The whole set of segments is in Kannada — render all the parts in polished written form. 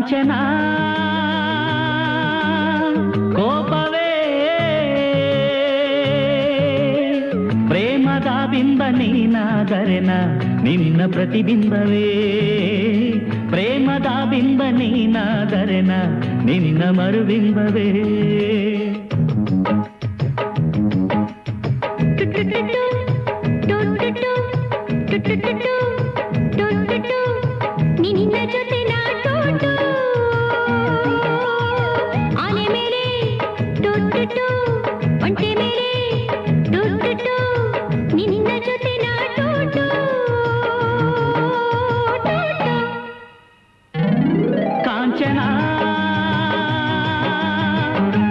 ಕಾಂಚನ ಕೋಪವೇ ಪ್ರೇಮದ ಬಿಂಬ ನೀನಾದರೆನ ನಿನ್ನ ಪ್ರತಿಬಿಂಬವೇ ಪ್ರೇಮದ ಬಿಂಬ ನೀನಾದರೆನ ನಿನ್ನ ಮರುಬಿಂಬವೇ ನಿನ್ನ ಜೊತೆ ನಾಟೋಟು ಆನೆ ಮೇಲೆ ಟೊಟ್ಟು ಒಂಟೆ ಮೇಲೆ ಟೊಟ್ಟು ನಿನ್ನ ಜೊತೆ ನಾಟೋಟು ಕಾಂಚನ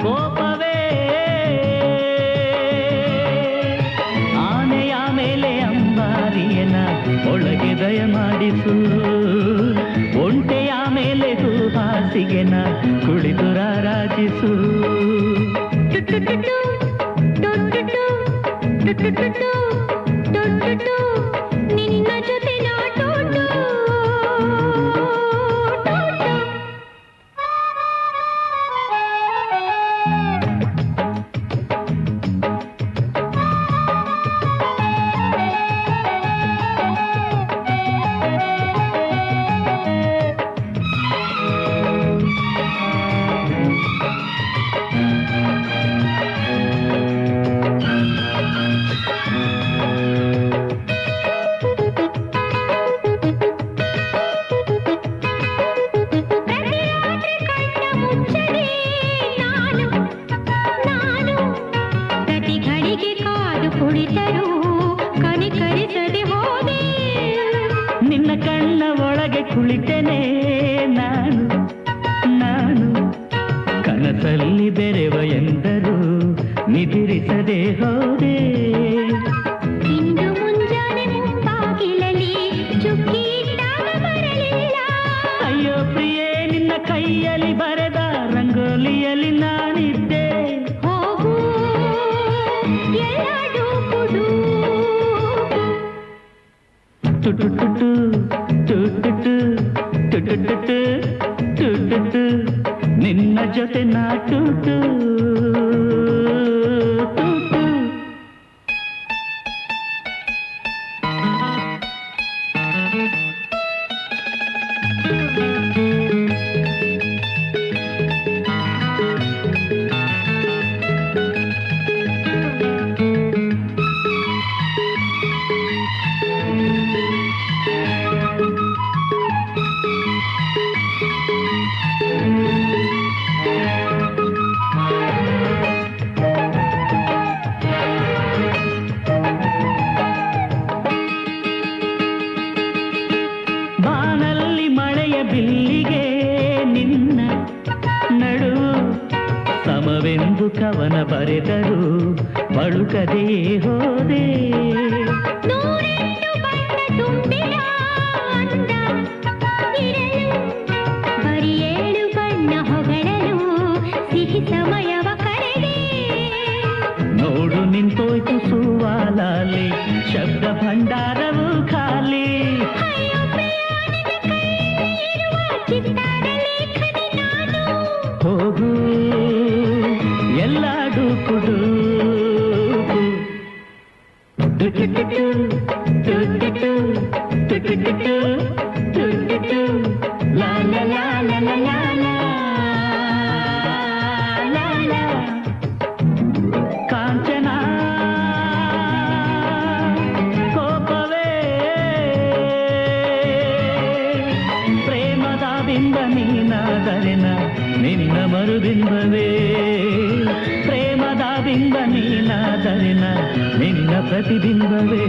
ಕೋಪವೇ ಆನೆಯ ಮೇಲೆ ಅಂಬಾರಿಯನ ಒಳಗೆ ದಯ ಮಾಡಿಸು ಒಂಟೆಯ ಮೇಲೆ ಹಾಸಿಗೆನ ಕುಳಿತು ರಾರಾಜಿಸು ನಿನ್ನ ಜೊತೆ ನಾಟೋಟು ಕುಳಿತರು ಕನಿಕರಿಸದೆ ಹೋದೆ ನಿನ್ನ ಕಣ್ಣ ಒಳಗೆ ಕುಳಿತೇನೆ ನಾನು ನಾನು ಕನಸಲ್ಲಿ ಬೆರೆವ ಎಂದರು ನಿದಿರಿಸದೆ ಹೋದೆ ಇಂದು ಮುಂಜಾನೆ ಬಾಗಿಲಲ್ಲಿ ಚುಕ್ಕಿ ಇಟ್ಟಾಗ ಬರಲಿಲ್ಲ ಅಯ್ಯೋ ಪ್ರಿಯೇ ನಿನ್ನ ಕೈಯಲ್ಲಿ ಬರೆದ ರಂಗೋಲಿಯಲ್ಲಿ ನಾನಿದ್ದೆ ಹೋಗು ಎಲ್ಲಾಡು ಕುಡು ಟುಟುಟುಟು ಟುಟುಟು ಟುಟುಟುಟು ಟುಟುಟು ನಿನ್ನ ಜೊತೆ ನಾಟುಟು ಬಿಲ್ಲಿಗೆ ನಿನ್ನ ನಡು ಸಮವೆಂದು ಕವನ ಬರೆದರು ಬಳುಕದೇ ಹೋದೆ ನೂರೆಂಟು ಬಣ್ಣ ತುಂಬಿದ ಅಂದ ಇರಲು ಬರೀ 7 ಬಣ್ಣ ಹೊಗಳಲು ಸಿಹಿ ಸಮಯವ ಕಳೆದೆ ನೋಡು ನಿಂತೋಯ್ತು ಸುವಾಲಾಲಿ ಶಬ್ದ ಭಂಡಾರವು ಖಾಲಿ ಹೋಗು ಎಲ್ಲಾಡು ಕುಡು ಟುಟುಟು ಟುಟುಟು ಟುಟುಟು ಟುಟುಟು ಲಾ ಲಾ ಲಾ ಲಾ ಲಾ ಲಾ ಲಾ ಲಾ ಕಾಂಚನ ಕೋಪವೇ ಪ್ರೇಮದ ಬಿಂಬ ನೀನಾದರೆನ ನಿನ್ನ ಮರುಬಿಂಬವೇ ಪ್ರೇಮದ ಬಿಂಬ ನೀನಾದರೆನ ನಿನ್ನ ಪ್ರತಿಬಿಂಬವೇ